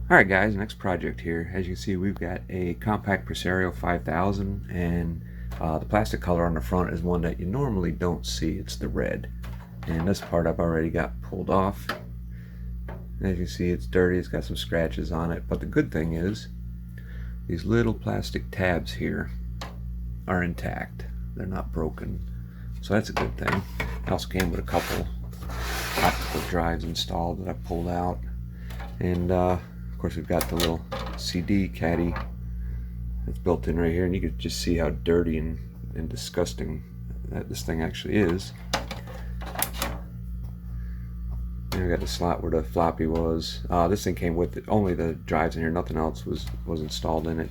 Alright guys, next project here. As you can see, we've got a Compaq Presario 5000, and the plastic color on the front is one that you normally don't see. It's the red. And this part I've already got pulled off. As you can see, it's dirty, it's got some scratches on it, but the good thing is these little plastic tabs here are intact. They're not broken. So that's a good thing. I also came with a couple optical drives installed that I pulled out. And of course we've got the little CD caddy that's built in right here, and you can just see how dirty and disgusting that this thing actually is. And I got the slot where the floppy was. This thing came with it, only the drives in here, nothing else was installed in it.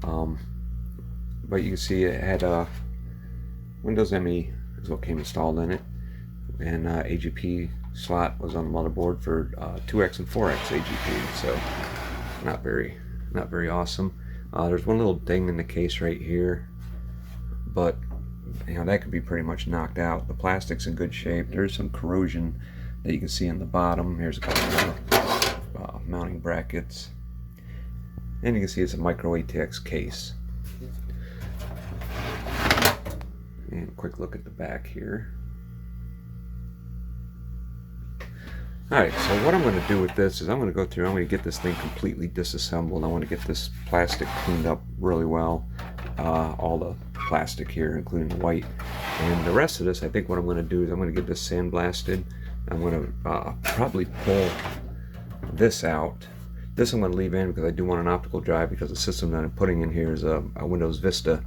But you can see it had Windows ME is what came installed in it, and AGP slot was on the motherboard for 2x and 4x AGP, so not very awesome. There's one little ding in the case right here, but you know that could be pretty much knocked out. The plastic's in good shape. There's some corrosion that you can see on the bottom. Here's a couple more mounting brackets, and you can see it's a micro ATX case. And a quick look at the back here. Alright, so what I'm going to do with this is I'm going to get this thing completely disassembled. I want to get this plastic cleaned up really well. All the plastic here, including the white. And the rest of this, I think what I'm going to do is I'm going to get this sandblasted. I'm going to probably pull this out. This I'm going to leave in because I do want an optical drive, because the system that I'm putting in here is a Windows Vista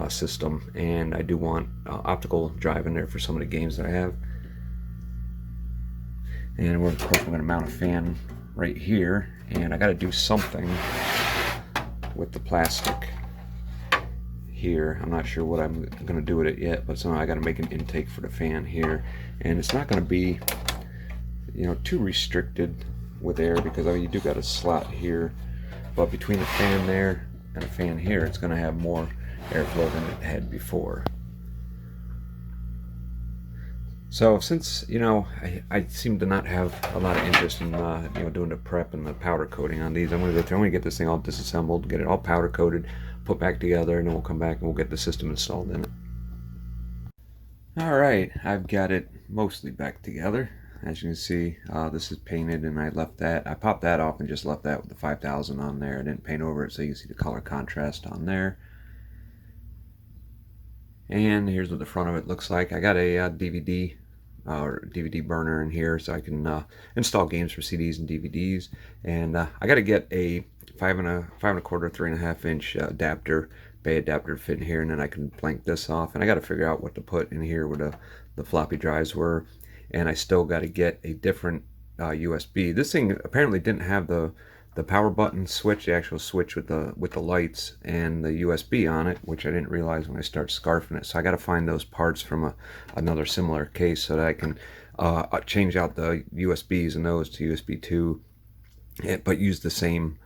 system, and I do want optical drive in there for some of the games that I have. And of course we're going to mount a fan right here, and I got to do something with the plastic here. I'm not sure what I'm going to do with it yet, but somehow I got to make an intake for the fan here, and it's not going to be, you know, too restricted with air, because I mean you do got a slot here, but between the fan there and the fan here, it's going to have more airflow than it had before. So since, you know, I seem to not have a lot of interest in you know, doing the prep and the powder coating on these, I'm going to get this thing all disassembled, get it all powder coated, put back together, and then we'll come back and we'll get the system installed in it. Alright, I've got it mostly back together. As you can see, this is painted, and I popped that off and just left that with the 5000 on there. I didn't paint over it, so you can see the color contrast on there. And here's what the front of it looks like. I got a DVD burner in here, so I can install games for CDs and DVDs. And I got to get a 5 1/4, 3.5 inch adapter, bay adapter to fit in here, and then I can blank this off. And I got to figure out what to put in here where the floppy drives were. And I still got to get a different USB. This thing apparently didn't have the power button switch, the actual switch with the lights and the USB on it, which I didn't realize when I started scarfing it. So I got to find those parts from another similar case so that I can change out the USBs and those to USB 2, but use the same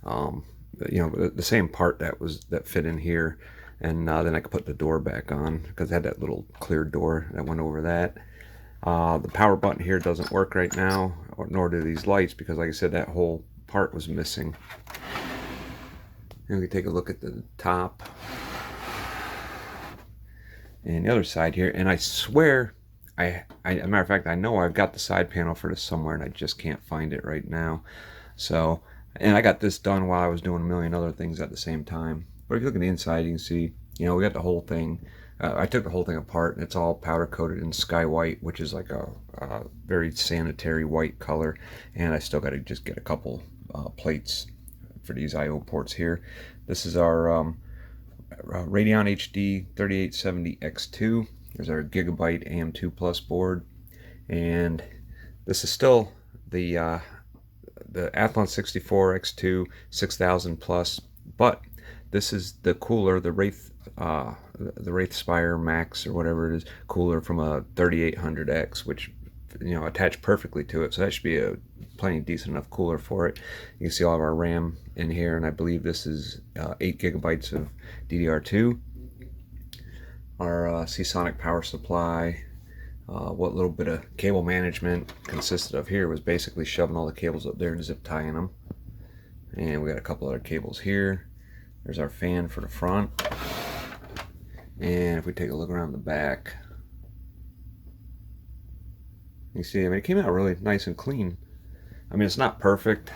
you know, the same part that fit in here, and then I could put the door back on, because I had that little clear door that went over that. The power button here doesn't work right now, nor do these lights, because like I said, that whole part was missing. And we can take a look at the top and the other side here, and I swear as a matter of fact, I know I've got the side panel for this somewhere, and I just can't find it right now. So, and I got this done while I was doing a million other things at the same time. But if you look at the inside, you can see, you know, we got the whole thing. I took the whole thing apart, and it's all powder coated in sky white, which is like a very sanitary white color. And I still got to just get a couple plates for these I/O ports here. This is our Radeon HD 3870X2. There's our Gigabyte AM2 Plus board, and this is still the Athlon 64X2 6000 Plus, but this is the cooler, the Wraith Spire Max or whatever it is, cooler from a 3800X, which, you know, attached perfectly to it. So that should be a plenty decent enough cooler for it. You can see all of our RAM in here, and I believe this is 8 gigabytes of DDR2. Our Seasonic power supply. What little bit of cable management consisted of here was basically shoving all the cables up there and zip tying them. And we got a couple other cables here. There's our fan for the front. And if we take a look around the back, you see, I mean, it came out really nice and clean. I mean, it's not perfect.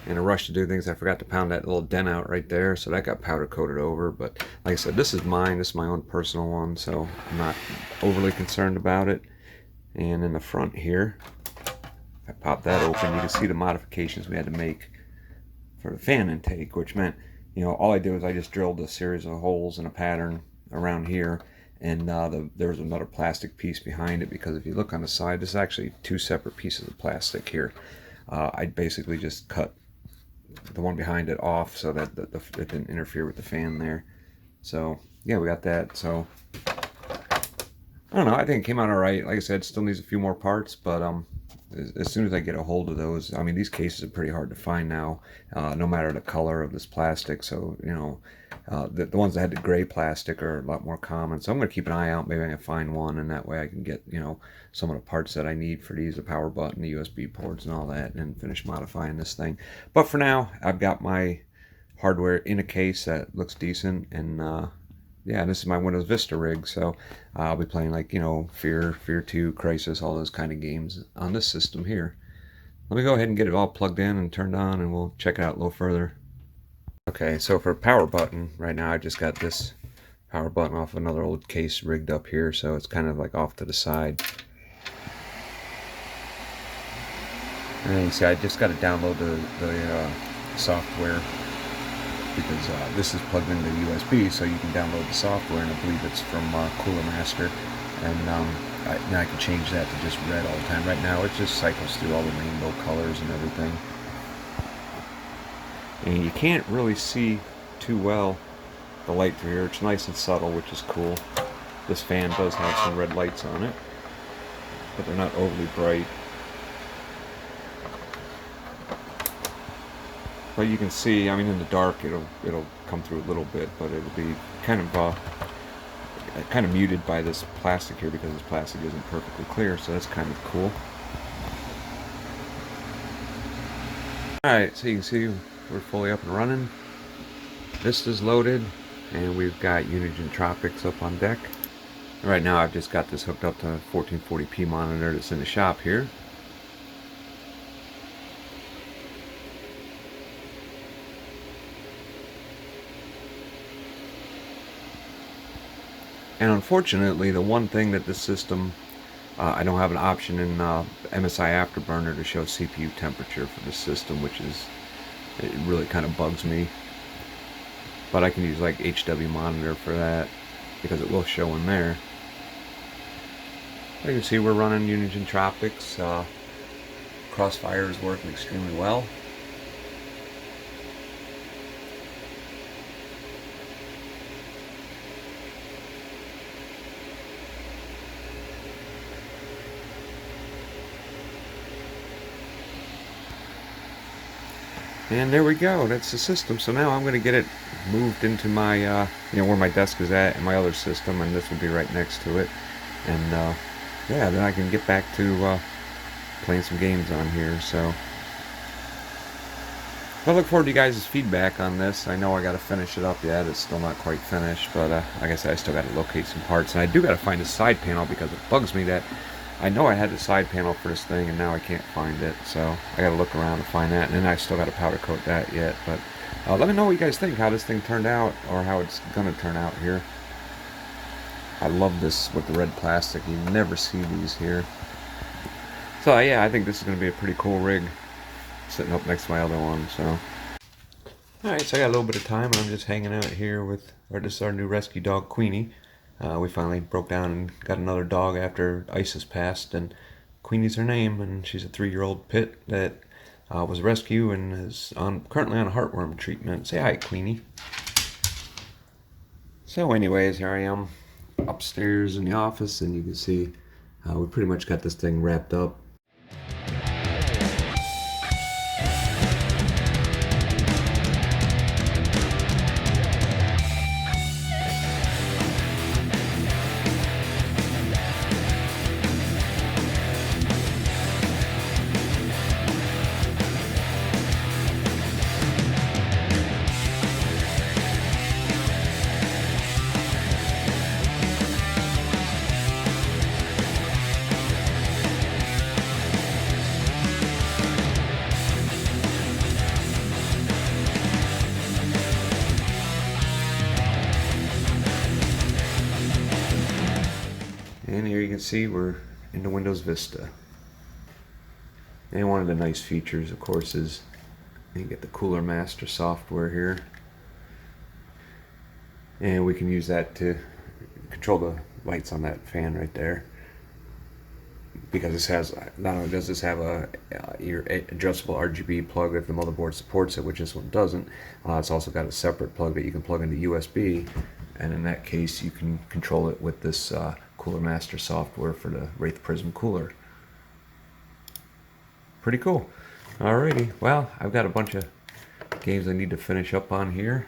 In a rush to do things, I forgot to pound that little dent out right there, so that got powder coated over. But like I said, this is mine. This is my own personal one, so I'm not overly concerned about it. And in the front here, if I pop that open, you can see the modifications we had to make for the fan intake, which meant, you know, all I did was I just drilled a series of holes in a pattern around here, and there was another plastic piece behind it, because if you look on the side, this is actually two separate pieces of plastic here. I basically just cut the one behind it off so that it didn't interfere with the fan there. So yeah, we got that. So I don't know, I think it came out all right. Like I said, still needs a few more parts, but as soon as I get a hold of those, I mean, these cases are pretty hard to find now, no matter the color of this plastic. So, you know, the ones that had the gray plastic are a lot more common. So I'm going to keep an eye out. Maybe I can find one, and that way I can get, you know, some of the parts that I need for these, the power button, the USB ports, and all that, and finish modifying this thing. But for now, I've got my hardware in a case that looks decent, and yeah, this is my Windows Vista rig, so I'll be playing, like, you know, Fear 2, Crisis, all those kind of games on this system here. Let me go ahead and get it all plugged in and turned on, and we'll check it out a little further. Okay, so for power button, right now I just got this power button off another old case rigged up here, so it's kind of like off to the side. And you see, I just got to download the software, because this is plugged into USB, so you can download the software, and I believe it's from Cooler Master, and now I can change that to just red all the time. Right now it just cycles through all the rainbow colors and everything, and you can't really see too well the light through here. It's nice and subtle, which is cool. This fan does have some red lights on it, but they're not overly bright. But you can see, I mean, in the dark it'll come through a little bit, but it'll be kind of muted by this plastic here, because this plastic isn't perfectly clear, so that's kind of cool. Alright, so you can see we're fully up and running. Vista's loaded, and we've got Unigine Tropics up on deck. Right now I've just got this hooked up to a 1440p monitor that's in the shop here. And unfortunately, the one thing that this system, I don't have an option in MSI Afterburner to show CPU temperature for this system, which is, it really kind of bugs me. But I can use like HW Monitor for that, because it will show in there. You can see we're running Unigine Tropics. Crossfire is working extremely well. And there we go, that's the system. So now I'm going to get it moved into my, you know, where my desk is at in my other system, and this will be right next to it. And yeah, then I can get back to playing some games on here. So I look forward to you guys' feedback on this. I know I got to finish it up yet. It's still not quite finished, but like I said, I still got to locate some parts. And I do got to find a side panel, because it bugs me that I know I had the side panel for this thing, and now I can't find it, so I gotta look around to find that, and then I still gotta powder coat that yet. But let me know what you guys think, how this thing turned out, or how it's gonna turn out here. I love this with the red plastic. You never see these here. So yeah, I think this is gonna be a pretty cool rig, sitting up next to my other one. So alright, so I got a little bit of time, and I'm just hanging out here with this is our new rescue dog, Queenie. We finally broke down and got another dog after ISIS passed, and Queenie's her name, and she's a 3-year-old pit that was rescued and is currently on heartworm treatment. Say hi, Queenie. So anyways, here I am upstairs in the office, and you can see we pretty much got this thing wrapped up. see, we're into Windows Vista. And one of the nice features, of course, is you get the Cooler Master software here. And we can use that to control the lights on that fan right there. Because this has, not only does this have your adjustable RGB plug if the motherboard supports it, which this one doesn't, it's also got a separate plug that you can plug into USB, and in that case you can control it with this Cooler Master software for the Wraith Prism cooler. Pretty cool. Alrighty, well, I've got a bunch of games I need to finish up on here.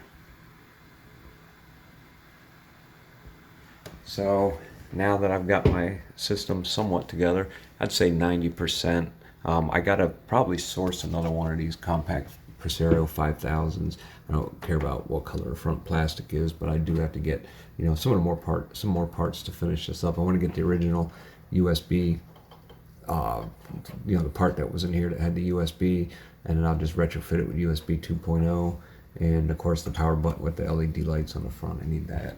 So now that I've got my system somewhat together, I'd say 90%. I gotta probably source another one of these Compaq Presario 5000s. I don't care about what color front plastic is, but I do have to get, you know, some more parts to finish this up. I want to get the original USB, you know, the part that was in here that had the USB, and then I'll just retrofit it with USB 2.0, and of course the power button with the LED lights on the front. I need that.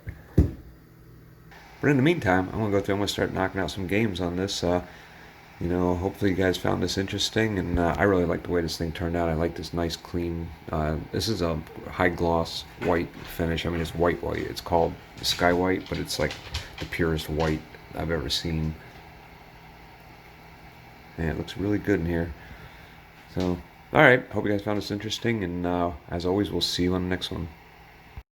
But in the meantime, I'm going to start knocking out some games on this. You know, hopefully you guys found this interesting, and I really like the way this thing turned out. I like this nice, clean, this is a high gloss white finish. I mean, it's white. It's called Sky White, but it's like the purest white I've ever seen. And it looks really good in here. So, alright, hope you guys found this interesting, and as always, we'll see you on the next one.